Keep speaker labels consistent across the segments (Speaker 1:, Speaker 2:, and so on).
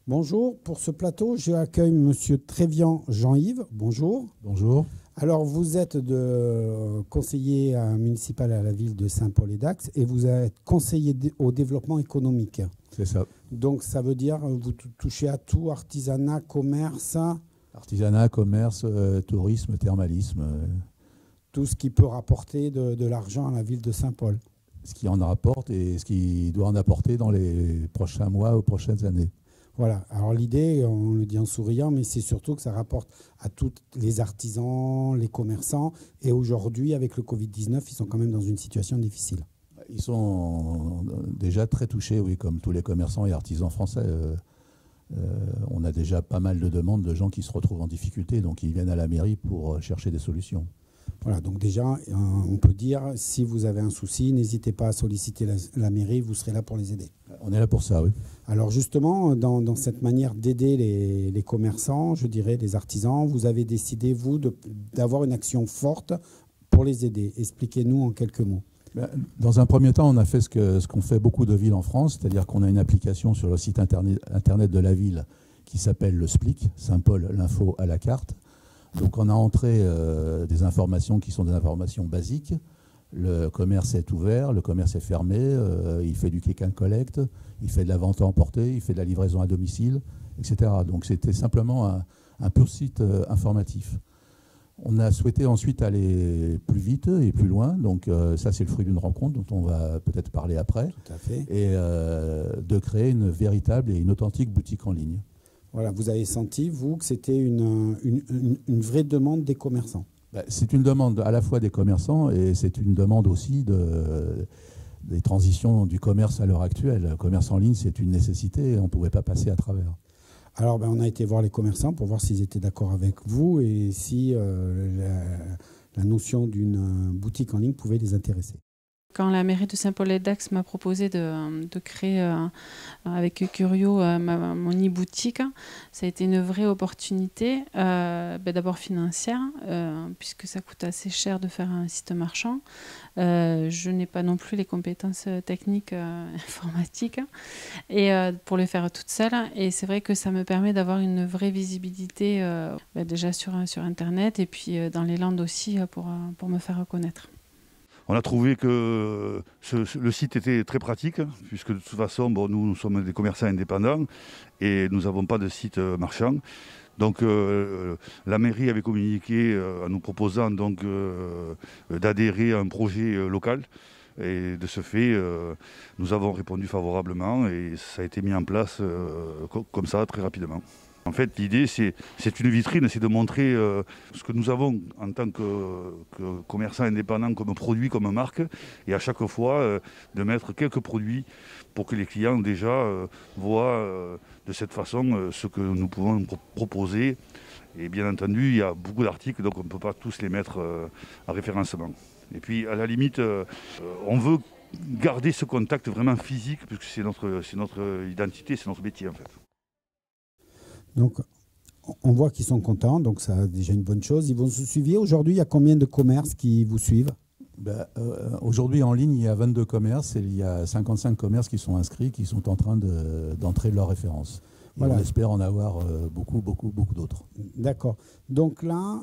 Speaker 1: Bonjour, pour ce plateau, j'accueille Monsieur Trévian Jean-Yves. Bonjour.
Speaker 2: Bonjour.
Speaker 1: Alors, vous êtes conseiller municipal à la ville de Saint-Paul-et-Dax et vous êtes conseiller au développement économique.
Speaker 2: C'est ça.
Speaker 1: Donc, ça veut dire que vous touchez à tout, artisanat, commerce.
Speaker 2: Artisanat, commerce, tourisme, thermalisme.
Speaker 1: Tout ce qui peut rapporter de l'argent à la ville de Saint-Paul.
Speaker 2: Ce qui en rapporte et ce qui doit en apporter dans les prochains mois ou prochaines années.
Speaker 1: Voilà. Alors l'idée, on le dit en souriant, mais c'est surtout que ça rapporte à tous les artisans, les commerçants. Et aujourd'hui, avec le Covid-19, ils sont quand même dans une situation difficile.
Speaker 2: Ils sont déjà très touchés, oui, comme tous les commerçants et artisans français. On a déjà pas mal de demandes de gens qui se retrouvent en difficulté, donc ils viennent à la mairie pour chercher des solutions.
Speaker 1: Voilà, donc déjà, on peut dire, si vous avez un souci, n'hésitez pas à solliciter la mairie, vous serez là pour les aider.
Speaker 2: On est là pour ça, oui.
Speaker 1: Alors justement, dans cette manière d'aider les commerçants, je dirais les artisans, vous avez décidé, vous, d'avoir une action forte pour les aider. Expliquez-nous en quelques mots.
Speaker 2: Dans un premier temps, on a fait ce qu'ont fait beaucoup de villes en France, c'est-à-dire qu'on a une application sur le site internet de la ville qui s'appelle le SPLIC, Saint-Paul, l'info à la carte. Donc on a entré des informations qui sont des informations basiques. Le commerce est ouvert, le commerce est fermé, il fait du click and collect, il fait de la vente à emporter, il fait de la livraison à domicile, etc. Donc c'était simplement un pur site informatif. On a souhaité ensuite aller plus vite et plus loin. Donc ça, c'est le fruit d'une rencontre dont on va peut-être parler après.
Speaker 1: Tout à fait.
Speaker 2: Et de créer une véritable et une authentique boutique en ligne.
Speaker 1: Voilà, vous avez senti, vous, que c'était une vraie demande des commerçants.
Speaker 2: C'est une demande à la fois des commerçants et c'est une demande aussi des transitions du commerce à l'heure actuelle. Le commerce en ligne, c'est une nécessité et on ne pouvait pas passer à travers.
Speaker 1: Alors, on a été voir les commerçants pour voir s'ils étaient d'accord avec vous et si la notion d'une boutique en ligne pouvait les intéresser.
Speaker 3: Quand la mairie de Saint-Paul-et-Dax m'a proposé de créer avec Curio mon e-boutique, ça a été une vraie opportunité, d'abord financière, puisque ça coûte assez cher de faire un site marchand. Je n'ai pas non plus les compétences techniques informatiques et pour le faire toute seule. Et c'est vrai que ça me permet d'avoir une vraie visibilité déjà sur Internet et puis dans les Landes aussi pour me faire connaître.
Speaker 4: On a trouvé que le site était très pratique, puisque de toute façon, nous sommes des commerçants indépendants et nous n'avons pas de site marchand. Donc la mairie avait communiqué en nous proposant d'adhérer à un projet local. Et de ce fait, nous avons répondu favorablement et ça a été mis en place comme ça très rapidement. En fait, l'idée, c'est une vitrine, c'est de montrer ce que nous avons en tant que commerçants indépendants comme produit, comme marque, et à chaque fois de mettre quelques produits pour que les clients déjà voient de cette façon ce que nous pouvons proposer. Et bien entendu, il y a beaucoup d'articles, donc on ne peut pas tous les mettre en référencement. Et puis, à la limite, on veut garder ce contact vraiment physique, puisque c'est notre identité, c'est notre métier en fait.
Speaker 1: Donc, on voit qu'ils sont contents, donc ça déjà une bonne chose. Ils vont se suivre. Aujourd'hui, il y a combien de commerces qui vous suivent?
Speaker 2: Aujourd'hui, en ligne, il y a 22 commerces et il y a 55 commerces qui sont inscrits, qui sont en train d'entrer leur référence. Voilà. On espère en avoir beaucoup d'autres.
Speaker 1: D'accord. Donc là,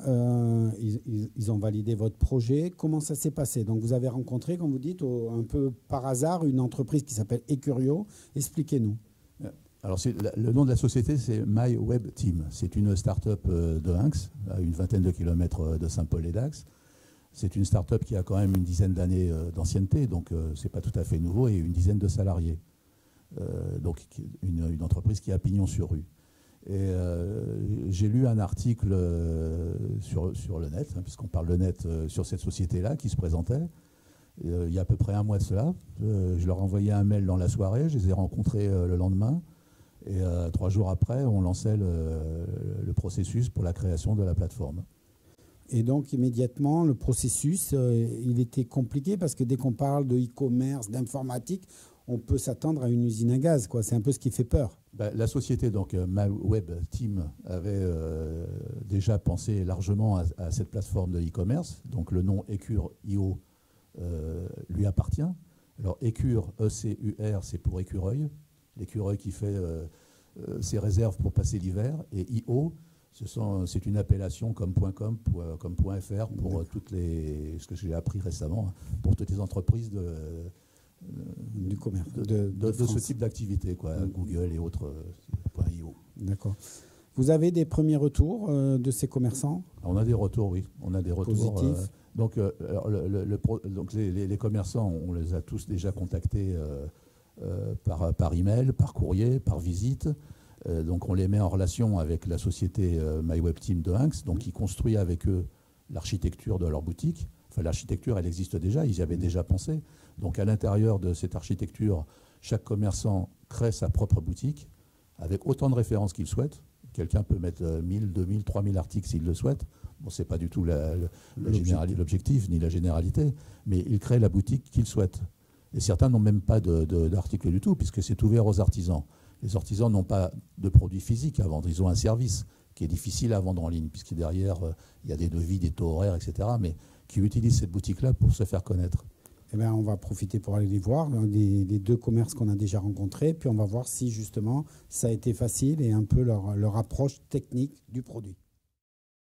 Speaker 1: ils ont validé votre projet. Comment ça s'est passé? Donc vous avez rencontré, comme vous dites, un peu par hasard, une entreprise qui s'appelle Ecurio. Expliquez-nous.
Speaker 2: Alors, le nom de la société, c'est My Web Team. C'est une start-up de Hinx, à une vingtaine de kilomètres de Saint-Paul-et-Dax. C'est une start-up qui a quand même une dizaine d'années d'ancienneté, donc ce n'est pas tout à fait nouveau, et une dizaine de salariés. Donc une entreprise qui a pignon sur rue. Et j'ai lu un article sur le net, puisqu'on parle de net, sur cette société-là qui se présentait. Il y a à peu près un mois de cela. Je leur ai envoyé un mail dans la soirée, je les ai rencontrés le lendemain. Et 3 jours après, on lançait le processus pour la création de la plateforme.
Speaker 1: Et donc, immédiatement, le processus, il était compliqué parce que dès qu'on parle de e-commerce, d'informatique, on peut s'attendre à une usine à gaz, quoi. C'est un peu ce qui fait peur.
Speaker 2: La société, donc My Web Team, avait déjà pensé largement à cette plateforme de e-commerce. Donc le nom Ecure.io lui appartient. Alors Ecure, E-C-U-R, c'est pour écureuil. L'écureuil qui fait ses réserves pour passer l'hiver. Et IO, c'est une appellation comme .com, comme .fr pour ce que j'ai appris récemment, pour toutes les entreprises
Speaker 1: du commerce,
Speaker 2: de ce type d'activité, Google et autres .io.
Speaker 1: D'accord. Vous avez des premiers retours de ces commerçants?
Speaker 2: On a des retours, oui. On a des retours
Speaker 1: positifs.
Speaker 2: Donc les commerçants, on les a tous déjà contactés par email, par courrier, par visite. Donc on les met en relation avec la société MyWebTeam de Hinx, donc qui construit avec eux l'architecture de leur boutique. Enfin, l'architecture, elle existe déjà, ils y avaient déjà pensé. Donc à l'intérieur de cette architecture, chaque commerçant crée sa propre boutique avec autant de références qu'il souhaite. Quelqu'un peut mettre 1000, 2000, 3000 articles s'il le souhaite. Bon, ce n'est pas du tout l'objectif ni la généralité, mais il crée la boutique qu'il souhaite. Et certains n'ont même pas d'articles du tout, puisque c'est ouvert aux artisans. Les artisans n'ont pas de produits physiques à vendre, ils ont un service qui est difficile à vendre en ligne, puisque derrière, il y a des devis, des taux horaires, etc., mais qui utilisent cette boutique-là pour se faire connaître.
Speaker 1: Eh bien, on va profiter pour aller les voir, les deux commerces qu'on a déjà rencontrés, puis on va voir si justement ça a été facile et un peu leur approche technique du produit.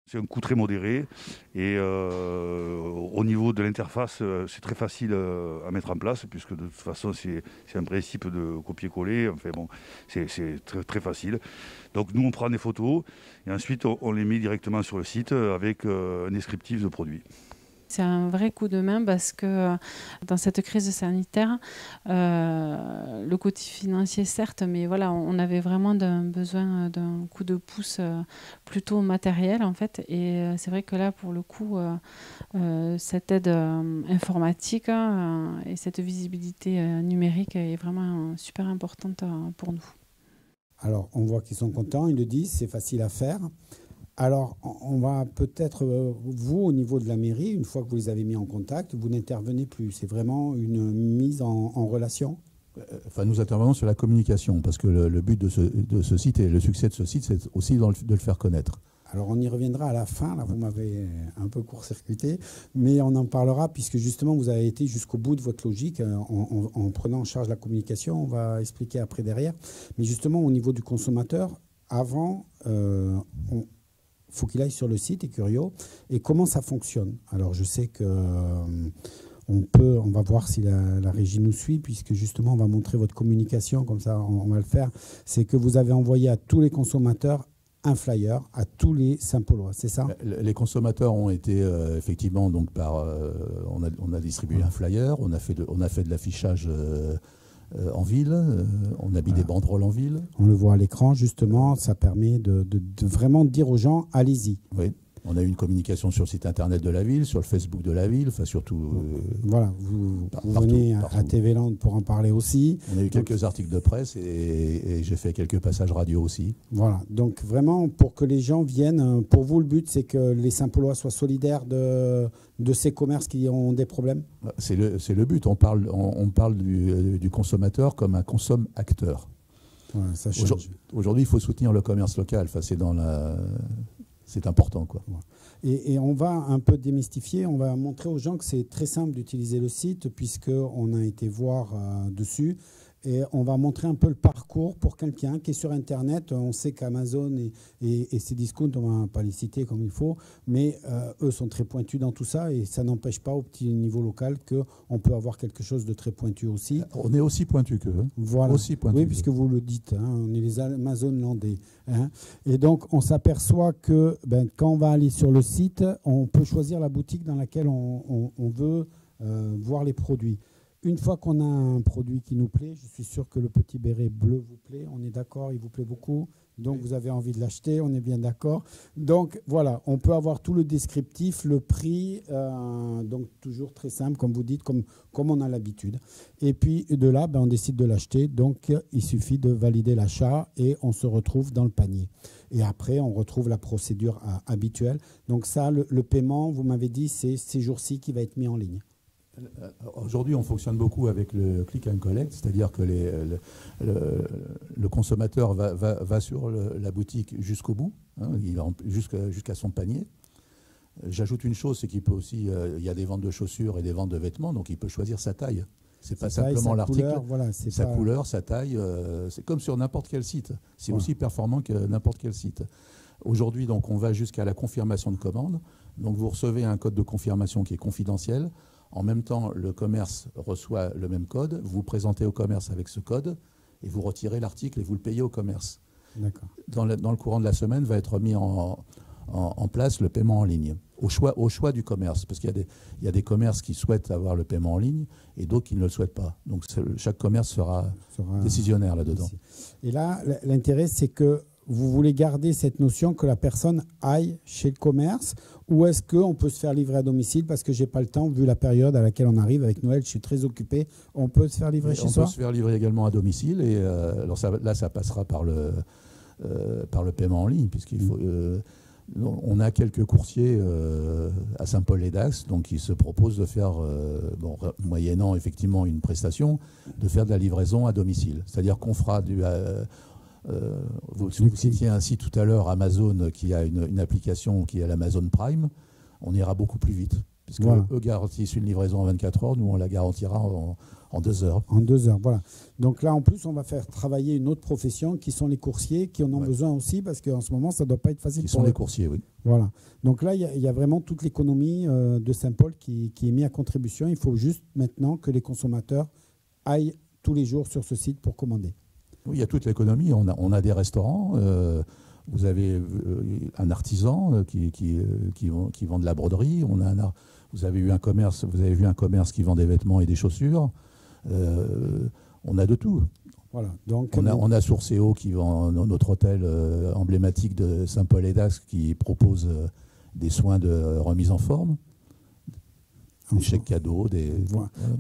Speaker 4: C'est un coût très modéré et au niveau de l'interface, c'est très facile à mettre en place puisque de toute façon c'est un principe de copier-coller. Enfin bon, c'est très, très facile. Donc nous on prend des photos et ensuite on les met directement sur le site avec un descriptif de produit.
Speaker 3: C'est un vrai coup de main parce que dans cette crise sanitaire, le côté financier certes, mais voilà, on avait vraiment besoin d'un coup de pouce plutôt matériel en fait. Et c'est vrai que là, pour le coup, cette aide informatique et cette visibilité numérique est vraiment super importante pour nous.
Speaker 1: Alors, on voit qu'ils sont contents, ils le disent, c'est facile à faire. Alors, on va peut-être, vous, au niveau de la mairie, une fois que vous les avez mis en contact, vous n'intervenez plus. C'est vraiment une mise en relation?
Speaker 2: Enfin, nous intervenons sur la communication, parce que le but de ce site et le succès de ce site, c'est aussi de le faire connaître.
Speaker 1: Alors, on y reviendra à la fin. Là, vous m'avez un peu court-circuité, mais on en parlera, puisque justement, vous avez été jusqu'au bout de votre logique en prenant en charge la communication. On va expliquer après derrière. Mais justement, au niveau du consommateur, avant, faut qu'il aille sur le site Ecurio. Et comment ça fonctionne? Alors, je sais que on va voir si la régie nous suit, puisque justement, on va montrer votre communication, comme ça, on va le faire. C'est que vous avez envoyé à tous les consommateurs un flyer, à tous les Saint-Paulois, c'est ça?
Speaker 2: Les consommateurs ont été effectivement, donc on a distribué un flyer, on a fait de l'affichage en ville, on a mis des banderoles en ville.
Speaker 1: On le voit à l'écran, justement, ça permet de vraiment dire aux gens, allez-y.
Speaker 2: Oui, on a eu une communication sur le site internet de la ville, sur le Facebook de la ville, enfin surtout...
Speaker 1: voilà, vous venez à TV Land pour en parler aussi.
Speaker 2: On a eu quelques articles de presse et j'ai fait quelques passages radio aussi.
Speaker 1: Voilà, donc vraiment, pour que les gens viennent, pour vous, le but, c'est que les Saint-Paulois soient solidaires de ces commerces qui ont des problèmes?
Speaker 2: C'est le but, on parle du consommateur comme un consomme-acteur.
Speaker 1: Voilà, ça change.
Speaker 2: Aujourd'hui, il faut soutenir le commerce local, enfin, c'est important, quoi.
Speaker 1: Et on va un peu démystifier, on va montrer aux gens que c'est très simple d'utiliser le site, puisqu'on a été voir dessus. Et on va montrer un peu le parcours pour quelqu'un qui est sur Internet. On sait qu'Amazon et ces discounts, on ne va pas les citer comme il faut, mais eux sont très pointus dans tout ça et ça n'empêche pas au petit niveau local qu'on peut avoir quelque chose de très pointu aussi.
Speaker 2: On est aussi pointu qu'eux.
Speaker 1: Voilà.
Speaker 2: Aussi pointu
Speaker 1: oui, puisque vous le dites, hein, on est les Amazonlandais. Hein. Et donc, on s'aperçoit que quand on va aller sur le site, on peut choisir la boutique dans laquelle on veut voir les produits. Une fois qu'on a un produit qui nous plaît, je suis sûr que le petit béret bleu vous plaît, on est d'accord, il vous plaît beaucoup, donc oui. Vous avez envie de l'acheter, on est bien d'accord. Donc voilà, on peut avoir tout le descriptif, le prix, donc toujours très simple, comme vous dites, comme on a l'habitude. Et puis de là, on décide de l'acheter, donc il suffit de valider l'achat et on se retrouve dans le panier. Et après, on retrouve la procédure habituelle. Donc ça, le paiement, vous m'avez dit, c'est ces jours-ci qui va être mis en ligne.
Speaker 2: Aujourd'hui, on fonctionne beaucoup avec le click and collect, c'est-à-dire que le consommateur va sur la boutique jusqu'au bout, hein, jusqu'à son panier. J'ajoute une chose, c'est qu'il peut aussi, il y a des ventes de chaussures et des ventes de vêtements, donc il peut choisir sa taille. C'est pas simplement l'article,
Speaker 1: voilà,
Speaker 2: sa couleur, sa taille. C'est comme sur n'importe quel site. C'est aussi performant que n'importe quel site. Aujourd'hui, donc, on va jusqu'à la confirmation de commande. Donc, vous recevez un code de confirmation qui est confidentiel. En même temps, le commerce reçoit le même code. Vous vous présentez au commerce avec ce code et vous retirez l'article et vous le payez au commerce. Dans le courant de la semaine, va être mis en place le paiement en ligne, au choix du commerce. Parce qu'il y a des commerces qui souhaitent avoir le paiement en ligne et d'autres qui ne le souhaitent pas. Donc, chaque commerce sera décisionnaire là-dedans.
Speaker 1: Et là, l'intérêt, c'est que vous voulez garder cette notion que la personne aille chez le commerce, ou est-ce qu'on peut se faire livrer à domicile parce que je n'ai pas le temps, vu la période à laquelle on arrive avec Noël, je suis très occupé. On peut se faire livrer chez soi?
Speaker 2: On peut se faire livrer également à domicile. Et alors ça passera par le paiement en ligne, puisqu'il faut... on a quelques coursiers à Saint-Paul-les-Dax qui se proposent de faire, moyennant effectivement une prestation, de faire de la livraison à domicile. C'est-à-dire qu'on fera vous citiez un site tout à l'heure, Amazon, qui a une application qui est l'Amazon Prime. On ira beaucoup plus vite. Puisque eux garantissent une livraison en 24 heures, nous on la garantira en 2 heures.
Speaker 1: En 2 heures, voilà. Donc là, en plus, on va faire travailler une autre profession qui sont les coursiers, qui en ont besoin aussi, parce qu'en ce moment, ça ne doit pas être facile.
Speaker 2: Qui sont les coursiers, oui.
Speaker 1: Voilà. Donc là, il y a vraiment toute l'économie de Saint-Paul qui est mise à contribution. Il faut juste maintenant que les consommateurs aillent tous les jours sur ce site pour commander.
Speaker 2: Oui, il y a toute l'économie. On a des restaurants. Vous avez un artisan qui vend de la broderie. Vous avez vu un commerce qui vend des vêtements et des chaussures. On a de tout.
Speaker 1: Voilà, donc
Speaker 2: on a Sourcéo qui vend notre hôtel emblématique de Saint-Paul-les-Dax qui propose des soins de remise en forme. Des chèques cadeaux.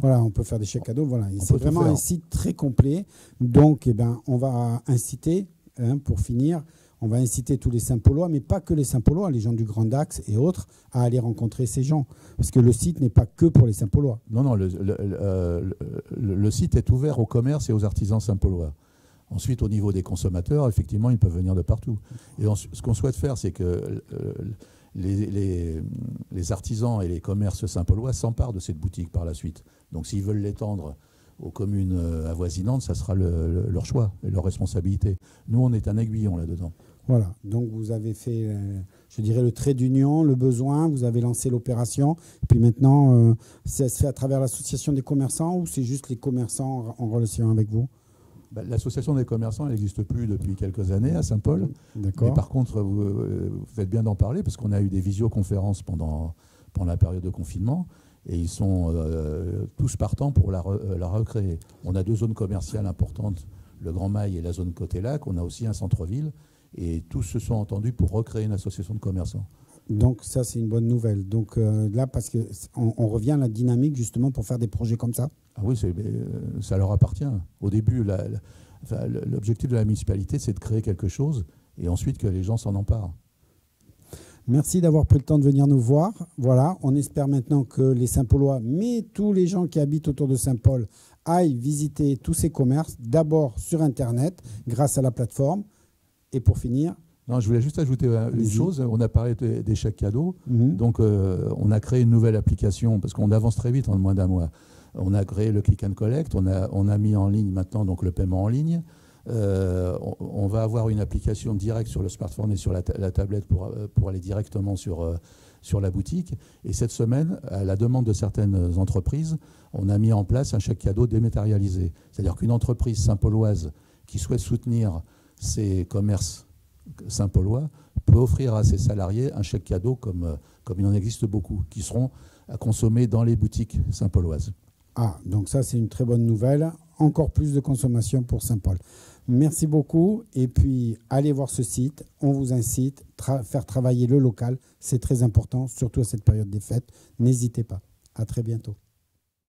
Speaker 1: Voilà, on peut faire des chèques cadeaux. Voilà. C'est vraiment un site très complet. Donc, on va inciter, pour finir, on va inciter tous les Saint-Paulois, mais pas que les Saint-Paulois, les gens du Grand Dax et autres, à aller rencontrer ces gens. Parce que le site n'est pas que pour les Saint-Paulois.
Speaker 2: Non, le site est ouvert aux commerces et aux artisans Saint-Paulois. Ensuite, au niveau des consommateurs, effectivement, ils peuvent venir de partout. Et ce qu'on souhaite faire, c'est que les artisans et les commerces saint-paulois s'emparent de cette boutique par la suite. Donc s'ils veulent l'étendre aux communes avoisinantes, ça sera leur choix et leur responsabilité. Nous, on est un aiguillon là-dedans.
Speaker 1: Voilà, donc vous avez fait, je dirais, le trait d'union, le besoin, vous avez lancé l'opération. Puis maintenant, ça se fait à travers l'association des commerçants ou c'est juste les commerçants en relation avec vous?
Speaker 2: L'association des commerçants, elle n'existe plus depuis quelques années à Saint-Paul.
Speaker 1: D'accord.
Speaker 2: Mais par contre, vous faites bien d'en parler parce qu'on a eu des visioconférences pendant la période de confinement et ils sont tous partants pour la recréer. On a 2 zones commerciales importantes, le Grand Mail et la zone Côté-Lac. On a aussi un centre-ville et tous se sont entendus pour recréer une association de commerçants.
Speaker 1: Donc ça, c'est une bonne nouvelle. Donc là, parce qu'on revient à la dynamique justement pour faire des projets comme ça.
Speaker 2: Ah oui, ça leur appartient. Au début, l'objectif de la municipalité, c'est de créer quelque chose et ensuite que les gens s'en emparent.
Speaker 1: Merci d'avoir pris le temps de venir nous voir. Voilà, on espère maintenant que les Saint-Paulois, mais tous les gens qui habitent autour de Saint-Paul, aillent visiter tous ces commerces, d'abord sur Internet, grâce à la plateforme. Et pour finir...
Speaker 2: Non, je voulais juste ajouter une chose. On a parlé des chèques cadeaux. Donc, on a créé une nouvelle application parce qu'on avance très vite en moins d'1 mois. On a créé le Click and Collect. On a mis en ligne maintenant donc, le paiement en ligne. On va avoir une application directe sur le smartphone et sur la tablette pour aller directement sur la boutique. Et cette semaine, à la demande de certaines entreprises, on a mis en place un chèque cadeau dématérialisé. C'est-à-dire qu'une entreprise saint-pauloise qui souhaite soutenir ses commerces saint-paulois peut offrir à ses salariés un chèque cadeau comme il en existe beaucoup, qui seront à consommer dans les boutiques saint-pauloises.
Speaker 1: Ah, donc ça c'est une très bonne nouvelle. Encore plus de consommation pour Saint-Paul. Merci beaucoup. Et puis, allez voir ce site. On vous incite à faire travailler le local. C'est très important, surtout à cette période des fêtes. N'hésitez pas. À très bientôt.